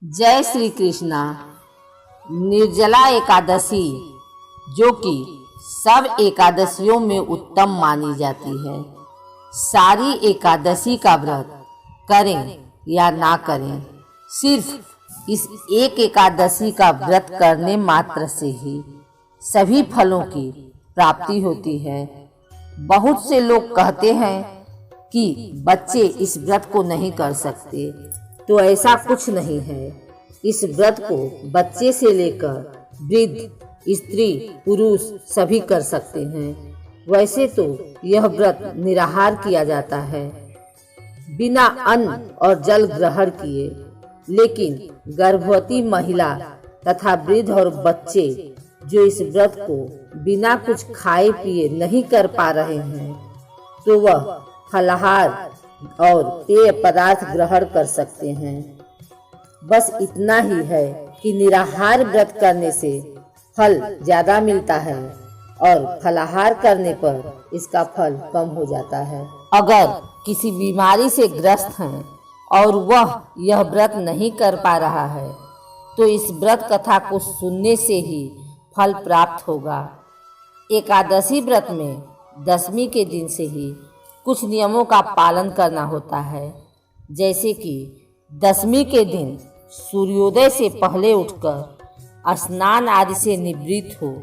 जय श्री कृष्णा। निर्जला एकादशी, जो कि सब एकादशियों में उत्तम मानी जाती है। सारी एकादशी का व्रत करें या ना करें, सिर्फ इस एक एकादशी का व्रत करने मात्र से ही सभी फलों की प्राप्ति होती है। बहुत से लोग कहते हैं कि बच्चे इस व्रत को नहीं कर सकते, तो ऐसा कुछ नहीं है। इस व्रत को बच्चे से लेकर वृद्ध, स्त्री, पुरुष सभी कर सकते हैं। वैसे तो यह व्रत निराहार किया जाता है, बिना अन्न और जल ग्रहण किए, लेकिन गर्भवती महिला तथा वृद्ध और बच्चे जो इस व्रत को बिना कुछ खाए पिए नहीं कर पा रहे हैं, तो वह फलाहार और पेय पदार्थ ग्रहण कर सकते हैं। बस इतना ही है कि निराहार व्रत करने से फल ज्यादा मिलता है और फलाहार करने पर इसका फल कम हो जाता है। अगर किसी बीमारी से ग्रस्त हैं और वह यह व्रत नहीं कर पा रहा है, तो इस व्रत कथा को सुनने से ही फल प्राप्त होगा। एकादशी व्रत में दशमी के दिन से ही कुछ नियमों का पालन करना होता है, जैसे कि दशमी के दिन सूर्योदय से पहले उठकर स्नान आदि से निवृत्त हो,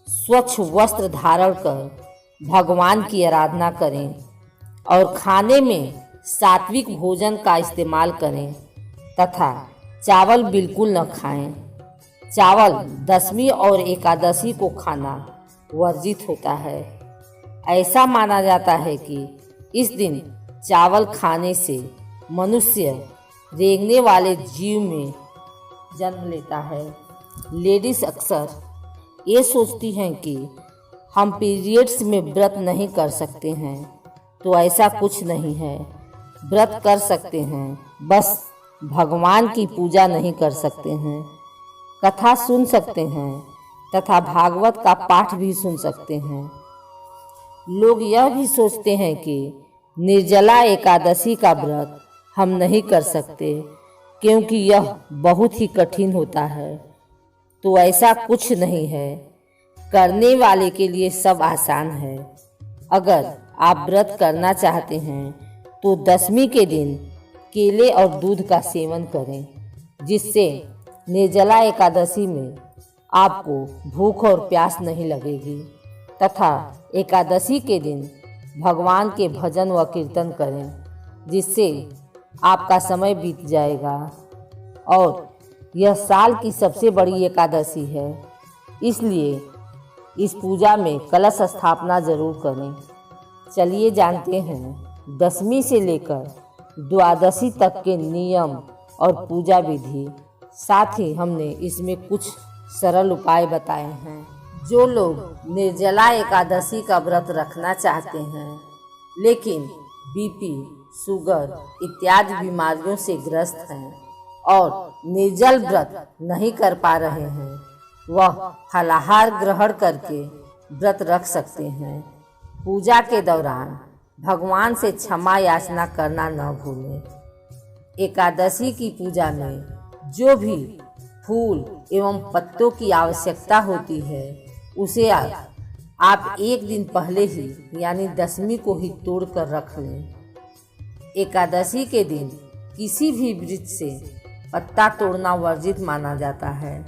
स्वच्छ वस्त्र धारण कर भगवान की आराधना करें और खाने में सात्विक भोजन का इस्तेमाल करें तथा चावल बिल्कुल न खाएं। चावल दशमी और एकादशी को खाना वर्जित होता है। ऐसा माना जाता है कि इस दिन चावल खाने से मनुष्य रेंगने वाले जीव में जन्म लेता है। लेडीज अक्सर ये सोचती हैं कि हम पीरियड्स में व्रत नहीं कर सकते हैं, तो ऐसा कुछ नहीं है। व्रत कर सकते हैं, बस भगवान की पूजा नहीं कर सकते हैं। कथा सुन सकते हैं तथा भागवत का पाठ भी सुन सकते हैं। लोग यह भी सोचते हैं कि निर्जला एकादशी का व्रत हम नहीं कर सकते, क्योंकि यह बहुत ही कठिन होता है। तो ऐसा कुछ नहीं है, करने वाले के लिए सब आसान है। अगर आप व्रत करना चाहते हैं तो दशमी के दिन केले और दूध का सेवन करें, जिससे निर्जला एकादशी में आपको भूख और प्यास नहीं लगेगी तथा एकादशी के दिन भगवान के भजन व कीर्तन करें, जिससे आपका समय बीत जाएगा। और यह साल की सबसे बड़ी एकादशी है, इसलिए इस पूजा में कलश स्थापना जरूर करें। चलिए जानते हैं दशमी से लेकर द्वादशी तक के नियम और पूजा विधि। साथ ही हमने इसमें कुछ सरल उपाय बताए हैं। जो लोग निर्जला एकादशी का व्रत रखना चाहते हैं, लेकिन बीपी, शुगर इत्यादि बीमारियों से ग्रस्त हैं और निर्जल व्रत नहीं कर पा रहे हैं, वह फलाहार ग्रहण करके व्रत रख सकते हैं। पूजा के दौरान भगवान से क्षमा याचना करना न भूलें। एकादशी की पूजा में जो भी फूल एवं पत्तों की आवश्यकता होती है, उसे आप एक दिन पहले ही यानी दशमी को ही तोड़ कर रख लें। एकादशी के दिन किसी भी वृक्ष से पत्ता तोड़ना वर्जित माना जाता है।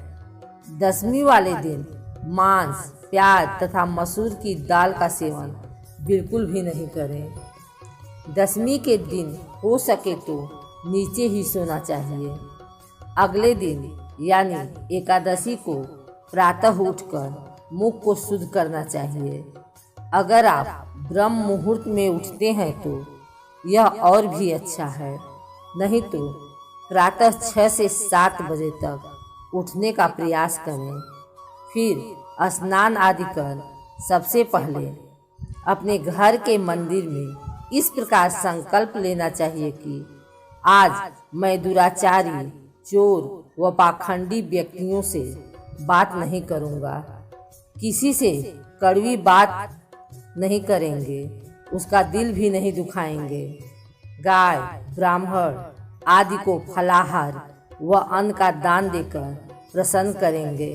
दशमी वाले दिन मांस, प्याज तथा मसूर की दाल का सेवन बिल्कुल भी नहीं करें। दशमी के दिन हो सके तो नीचे ही सोना चाहिए। अगले दिन यानी एकादशी को प्रातः उठकर मुख को शुद्ध करना चाहिए। अगर आप ब्रह्म मुहूर्त में उठते हैं तो यह और भी अच्छा है, नहीं तो प्रातः 6 से 7 बजे तक उठने का प्रयास करें। फिर स्नान आदि कर सबसे पहले अपने घर के मंदिर में इस प्रकार संकल्प लेना चाहिए कि आज मैं दुराचारी, चोर व पाखंडी व्यक्तियों से बात नहीं करूँगा, किसी से कड़वी बात नहीं करेंगे, उसका दिल भी नहीं दुखाएंगे। गाय, ब्राह्मण आदि को फलाहार व अन्न का दान देकर प्रसन्न करेंगे।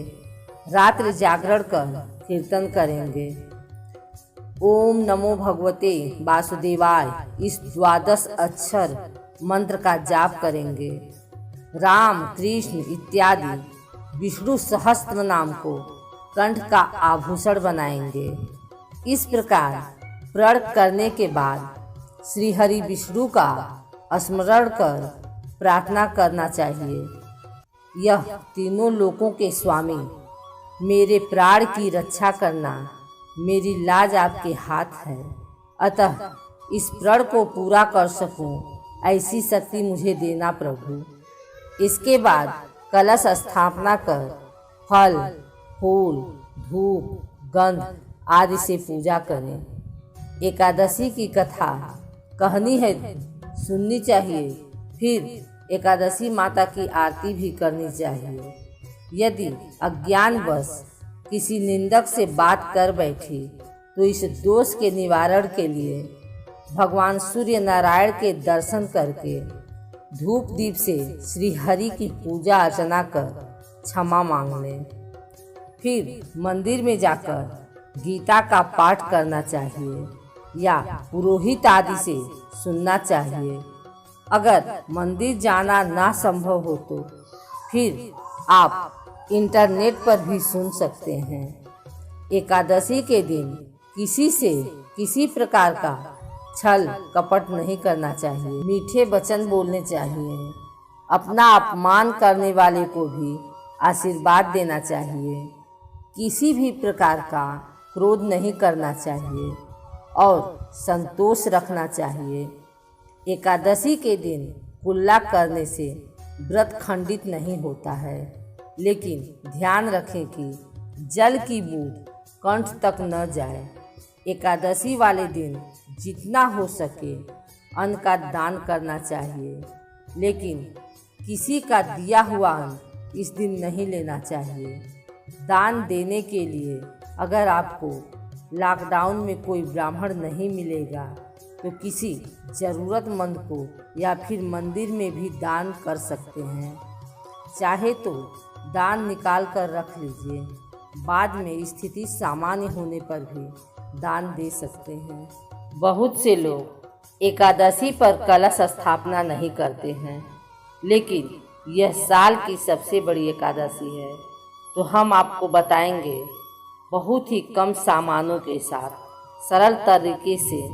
रात्रि जागरण कर कीर्तन करेंगे। ओम नमो भगवते वासुदेवाय इस 12 अक्षर मंत्र का जाप करेंगे। राम, कृष्ण इत्यादि विष्णु सहस्त्र नाम को कंठ का आभूषण बनाएंगे। इस प्रकार प्रण करने के बाद श्री हरि विष्णु का स्मरण कर प्रार्थना करना चाहिए। यह तीनों लोकों के स्वामी, मेरे प्राण की रक्षा करना मेरी लाज आपके हाथ है, अतः इस प्रण को पूरा कर सकूं ऐसी शक्ति मुझे देना प्रभु। इसके बाद कलश स्थापना कर फल, फूल, धूप, गंध आदि से पूजा करें। एकादशी की कथा कहनी है, सुननी चाहिए। फिर एकादशी माता की आरती भी करनी चाहिए। यदि अज्ञानवश किसी निंदक से बात कर बैठी तो इस दोष के निवारण के लिए भगवान सूर्य नारायण के दर्शन करके धूप दीप से श्री हरि की पूजा अर्चना कर क्षमा मांग लें। फिर मंदिर में जाकर गीता का पाठ करना चाहिए या पुरोहित आदि से सुनना चाहिए। अगर मंदिर जाना ना संभव हो तो फिर आप इंटरनेट पर भी सुन सकते हैं। एकादशी के दिन किसी से किसी प्रकार का छल कपट नहीं करना चाहिए। मीठे वचन बोलने चाहिए। अपना अपमान करने वाले को भी आशीर्वाद देना चाहिए। किसी भी प्रकार का क्रोध नहीं करना चाहिए और संतोष रखना चाहिए। एकादशी के दिन कुल्ला करने से व्रत खंडित नहीं होता है, लेकिन ध्यान रखें कि जल की बूंद कंठ तक न जाए। एकादशी वाले दिन जितना हो सके अन्न का दान करना चाहिए, लेकिन किसी का दिया हुआ अन्न इस दिन नहीं लेना चाहिए। दान देने के लिए अगर आपको लॉकडाउन में कोई ब्राह्मण नहीं मिलेगा तो किसी ज़रूरतमंद को या फिर मंदिर में भी दान कर सकते हैं। चाहे तो दान निकाल कर रख लीजिए, बाद में स्थिति सामान्य होने पर भी दान दे सकते हैं। बहुत से लोग एकादशी पर कलश स्थापना नहीं करते हैं, लेकिन यह साल की सबसे बड़ी एकादशी है, तो हम आपको बताएंगे बहुत ही कम सामानों के साथ सरल तरीके से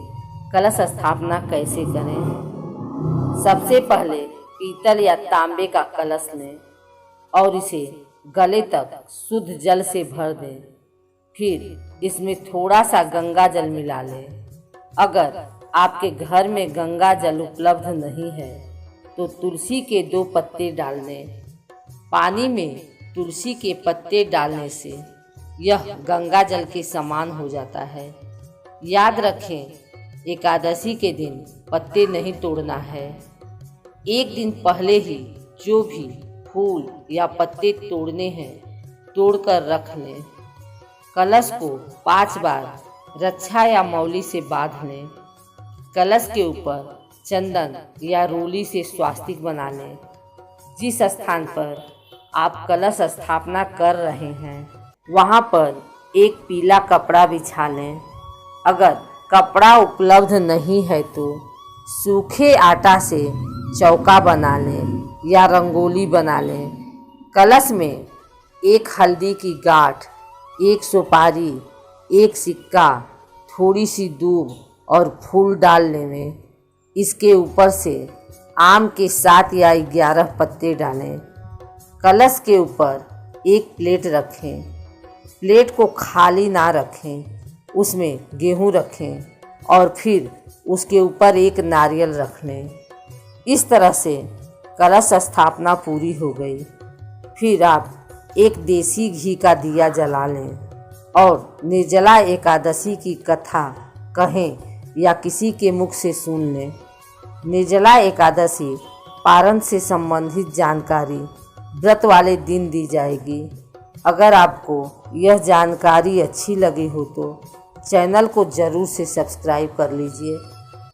कलश स्थापना कैसे करें। सबसे पहले पीतल या तांबे का कलश लें और इसे गले तक शुद्ध जल से भर दें। फिर इसमें थोड़ा सा गंगा जल मिला लें। अगर आपके घर में गंगा जल उपलब्ध नहीं है तो तुलसी के 2 पत्ते डाल लें। पानी में तुलसी के पत्ते डालने से यह गंगा जल के समान हो जाता है। याद रखें, एकादशी के दिन पत्ते नहीं तोड़ना है। एक दिन पहले ही जो भी फूल या पत्ते तोड़ने हैं तोड़कर रख लें। कलश को 5 बार रक्षा या मौली से बांध लें। कलश के ऊपर चंदन या रोली से स्वास्तिक बना लें। जिस स्थान पर आप कलश स्थापना कर रहे हैं वहाँ पर एक पीला कपड़ा बिछा लें। अगर कपड़ा उपलब्ध नहीं है तो सूखे आटा से चौका बना लें या रंगोली बना लें। कलश में 1 हल्दी की गांठ, 1 सुपारी, 1 सिक्का, थोड़ी सी दूब और फूल डाल लें। इसके ऊपर से आम के 7 या 11 पत्ते डालें। कलश के ऊपर एक प्लेट रखें। प्लेट को खाली ना रखें, उसमें गेहूं रखें और फिर उसके ऊपर एक नारियल रख लें। इस तरह से कलश स्थापना पूरी हो गई। फिर आप एक देसी घी का दिया जला लें और निर्जला एकादशी की कथा कहें या किसी के मुख से सुन लें। निर्जला एकादशी पारण से संबंधित जानकारी व्रत वाले दिन दी जाएगी। अगर आपको यह जानकारी अच्छी लगी हो तो चैनल को ज़रूर से सब्सक्राइब कर लीजिए।